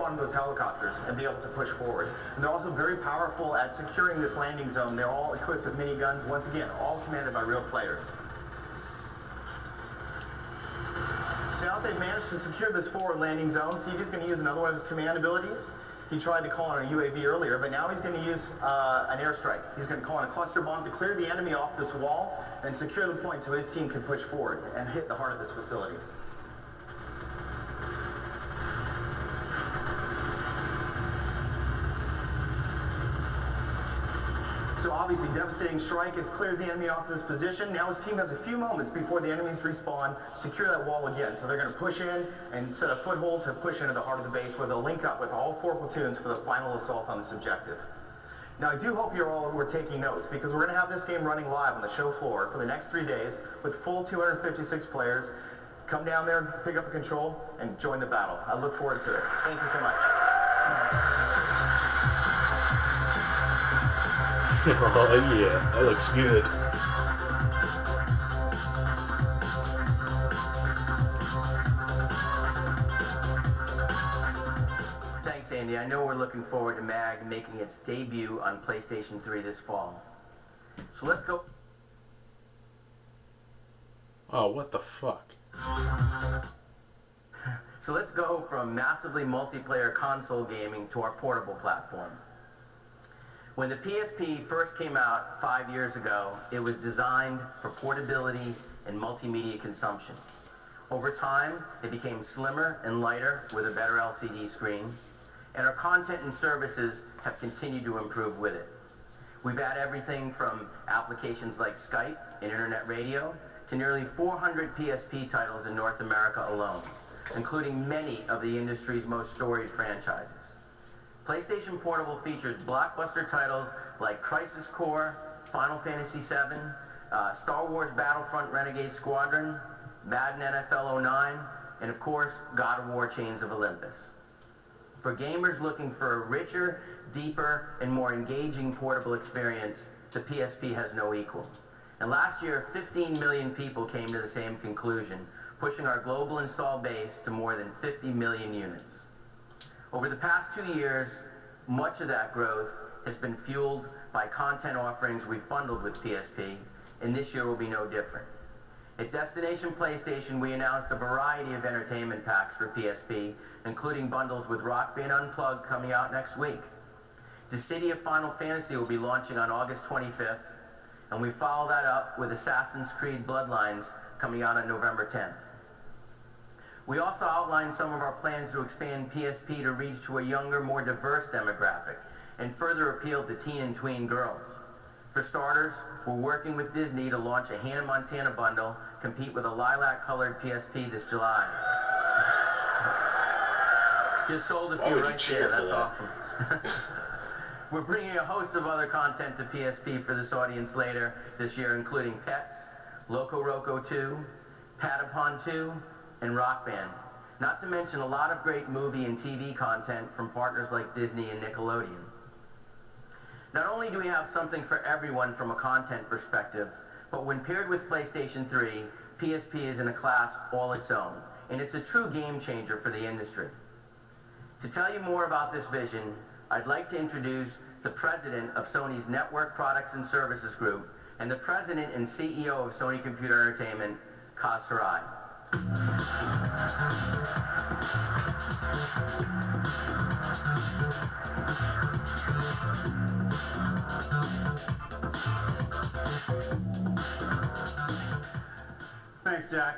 on those helicopters and be able to push forward. And they're also very powerful at securing this landing zone. They're all equipped with miniguns, once again, all commanded by real players. So now that they've managed to secure this forward landing zone, Siege's going to use another one of his command abilities. He tried to call on a UAV earlier, but now he's going to use an airstrike. He's going to call on a cluster bomb to clear the enemy off this wall and secure the point so his team can push forward and hit the heart of this facility. So obviously, devastating strike. It's cleared the enemy off this position. Now his team has a few moments before the enemies respawn, secure that wall again. So they're going to push in and set a foothold to push into the heart of the base where they'll link up with all 4 platoons for the final assault on this objective. Now I do hope you're all who are taking notes because we're going to have this game running live on the show floor for the next 3 days with full 256 players. Come down there, pick up a control, and join the battle. I look forward to it. Thank you so much. Oh yeah, that looks good. Thanks, Andy. I know we're looking forward to MAG making its debut on PlayStation 3 this fall. So let's go. Oh, what the fuck? So let's go from massively multiplayer console gaming to our portable platform. When the PSP first came out 5 years ago, it was designed for portability and multimedia consumption. Over time, it became slimmer and lighter with a better LCD screen, and our content and services have continued to improve with it. We've had everything from applications like Skype and internet radio to nearly 400 PSP titles in North America alone, including many of the industry's most storied franchises. PlayStation Portable features blockbuster titles like Crisis Core, Final Fantasy VII, Star Wars Battlefront Renegade Squadron, Madden NFL 09, and of course, God of War Chains of Olympus. For gamers looking for a richer, deeper, and more engaging portable experience, the PSP has no equal. And last year, 15 million people came to the same conclusion, pushing our global install base to more than 50 million units. Over the past 2 years, much of that growth has been fueled by content offerings we've bundled with PSP, and this year will be no different. At Destination PlayStation, we announced a variety of entertainment packs for PSP, including bundles with Rock Band Unplugged coming out next week. The City of Final Fantasy will be launching on August 25th, and we follow that up with Assassin's Creed Bloodlines coming out on November 10th. We also outlined some of our plans to expand PSP to reach to a younger, more diverse demographic and further appeal to teen and tween girls. For starters, we're working with Disney to launch a Hannah Montana bundle, compete with a lilac-colored PSP this July. Just sold a few right there, that's awesome. We're bringing a host of other content to PSP for this audience later this year, including Pets, Loco Roco 2, Patapon 2, and Rock Band. Not to mention a lot of great movie and TV content from partners like Disney and Nickelodeon. Not only do we have something for everyone from a content perspective, but when paired with PlayStation 3, PSP is in a class all its own, and it's a true game changer for the industry. To tell you more about this vision, I'd like to introduce the president of Sony's Network Products and Services Group and the president and CEO of Sony Computer Entertainment, Kaz Hirai. Thanks, Jack.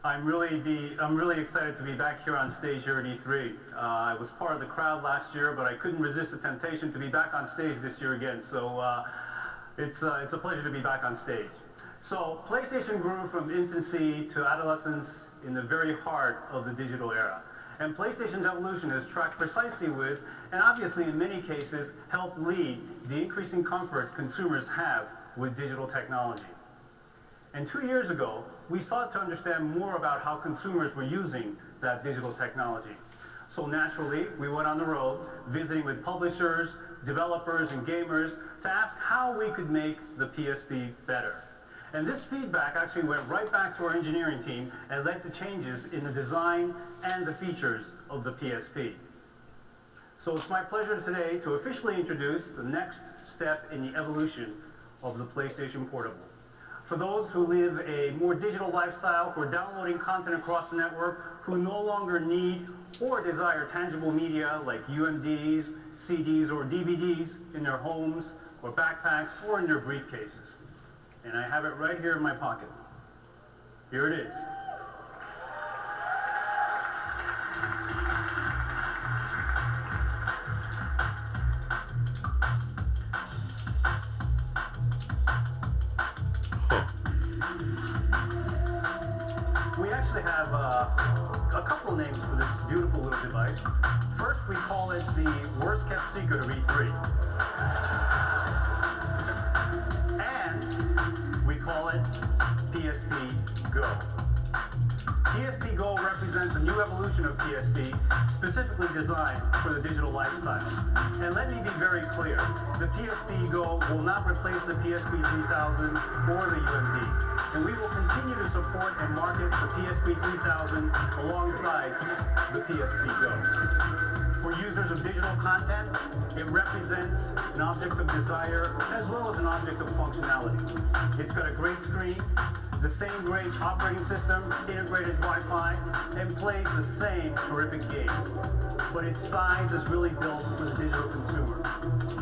I'm really excited to be back here on stage here at E3. I was part of the crowd last year, but I couldn't resist the temptation to be back on stage this year again. So it's a pleasure to be back on stage. So PlayStation grew from infancy to adolescence in the very heart of the digital era. And PlayStation's evolution has tracked precisely with, and obviously in many cases, helped lead the increasing comfort consumers have with digital technology. And 2 years ago, we sought to understand more about how consumers were using that digital technology. So naturally, we went on the road, visiting with publishers, developers, and gamers to ask how we could make the PSP better. And this feedback actually went right back to our engineering team and led to changes in the design and the features of the PSP. So it's my pleasure today to officially introduce the next step in the evolution of the PlayStation Portable. For those who live a more digital lifestyle, who are downloading content across the network, who no longer need or desire tangible media like UMDs, CDs, or DVDs in their homes or backpacks or in their briefcases. And I have it right here in my pocket. Here it is. We actually have a couple of names for this beautiful little device. First, we call it the worst kept secret of E3. And we call it PSP Go. PSP Go represents a new evolution of PSP, specifically designed for the digital lifestyle. And let me be very clear, the PSP Go will not replace the PSP 3000 or the UMD. And we will continue to support and market the PSP 3000 alongside the PSP Go. For users of digital content, it represents an object of desire as well as an object of functionality. It's got a great screen, the same great operating system, integrated Wi-Fi, and plays the same terrific games. But its size is really built for the digital consumer.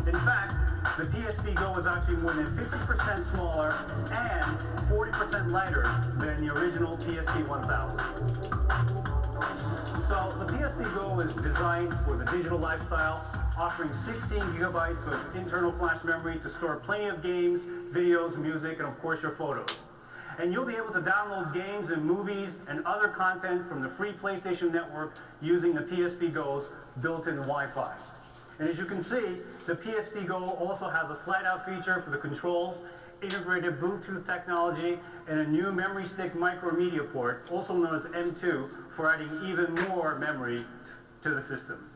In fact, the PSP Go is actually more than 50% smaller and 40% lighter than the original PSP 1000. So the PSP Go is designed for the digital lifestyle, offering 16 gigabytes of internal flash memory to store plenty of games, videos, music, and of course your photos. And you'll be able to download games and movies and other content from the free PlayStation Network using the PSP Go's built-in Wi-Fi. And as you can see, the PSP Go also has a slide-out feature for the controls, integrated Bluetooth technology, and a new memory stick micromedia port, also known as M2, for adding even more memory to the system.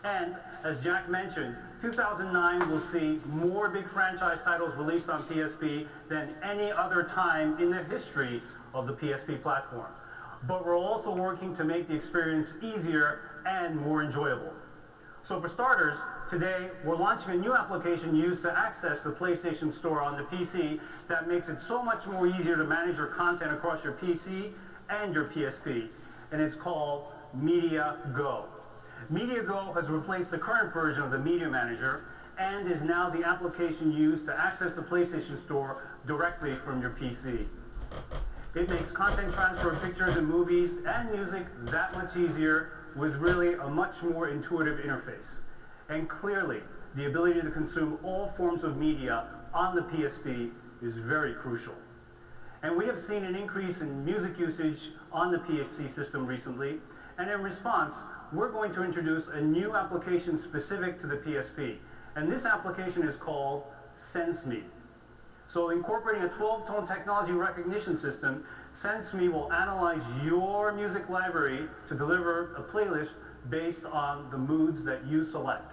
And, as Jack mentioned, 2009 will see more big franchise titles released on PSP than any other time in the history of the PSP platform. But we're also working to make the experience easier and more enjoyable. So for starters, today we're launching a new application used to access the PlayStation Store on the PC that makes it so much more easier to manage your content across your PC and your PSP, and it's called Media Go. Media Go has replaced the current version of the Media Manager and is now the application used to access the PlayStation Store directly from your PC. It makes content transfer of pictures and movies and music that much easier with really a much more intuitive interface. And clearly, the ability to consume all forms of media on the PSP is very crucial. And we have seen an increase in music usage on the PSP system recently, and in response, we're going to introduce a new application specific to the PSP. And this application is called SenseMe. So incorporating a 12-tone technology recognition system, SenseMe will analyze your music library to deliver a playlist based on the moods that you select.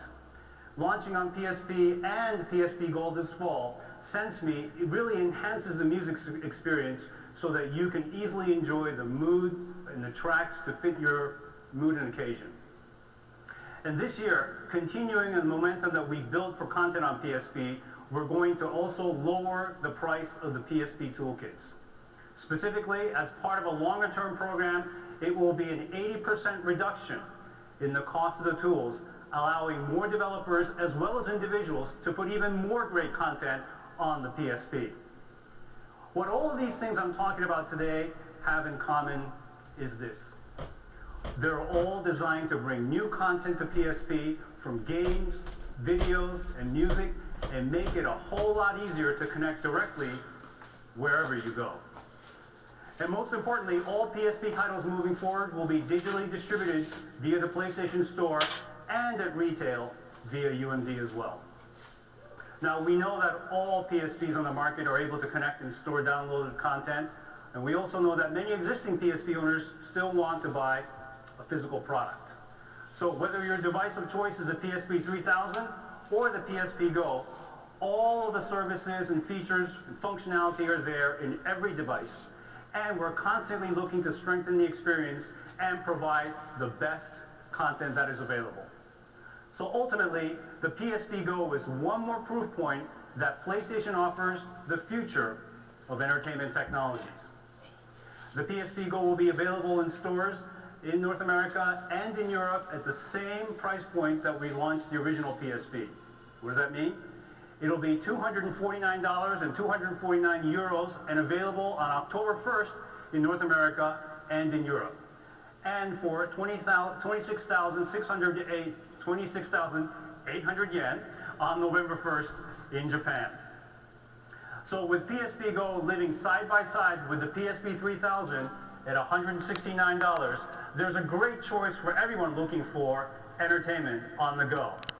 Launching on PSP and PSP Gold this fall, SenseMe really enhances the music experience so that you can easily enjoy the mood and the tracks to fit your mood and occasion. And this year, continuing the momentum that we've built for content on PSP, we're going to also lower the price of the PSP toolkits. Specifically, as part of a longer-term program, it will be an 80% reduction in the cost of the tools, allowing more developers as well as individuals to put even more great content on the PSP. What all of these things I'm talking about today have in common is this. They're all designed to bring new content to PSP from games, videos, and music, and make it a whole lot easier to connect directly wherever you go. And most importantly, all PSP titles moving forward will be digitally distributed via the PlayStation Store and at retail via UMD as well. Now, we know that all PSPs on the market are able to connect and store downloaded content, and we also know that many existing PSP owners still want to buy a physical product. So whether your device of choice is a PSP 3000 or the PSP Go, all of the services and features and functionality are there in every device. And we're constantly looking to strengthen the experience and provide the best content that is available. So ultimately, the PSP Go is one more proof point that PlayStation offers the future of entertainment technologies. The PSP Go will be available in stores in North America and in Europe at the same price point that we launched the original PSP. What does that mean? It'll be $249 and 249 euros and available on October 1st in North America and in Europe. And for 26,800 yen on November 1st in Japan. So with PSP Go living side by side with the PSP 3000 at $169, there's a great choice for everyone looking for entertainment on the go.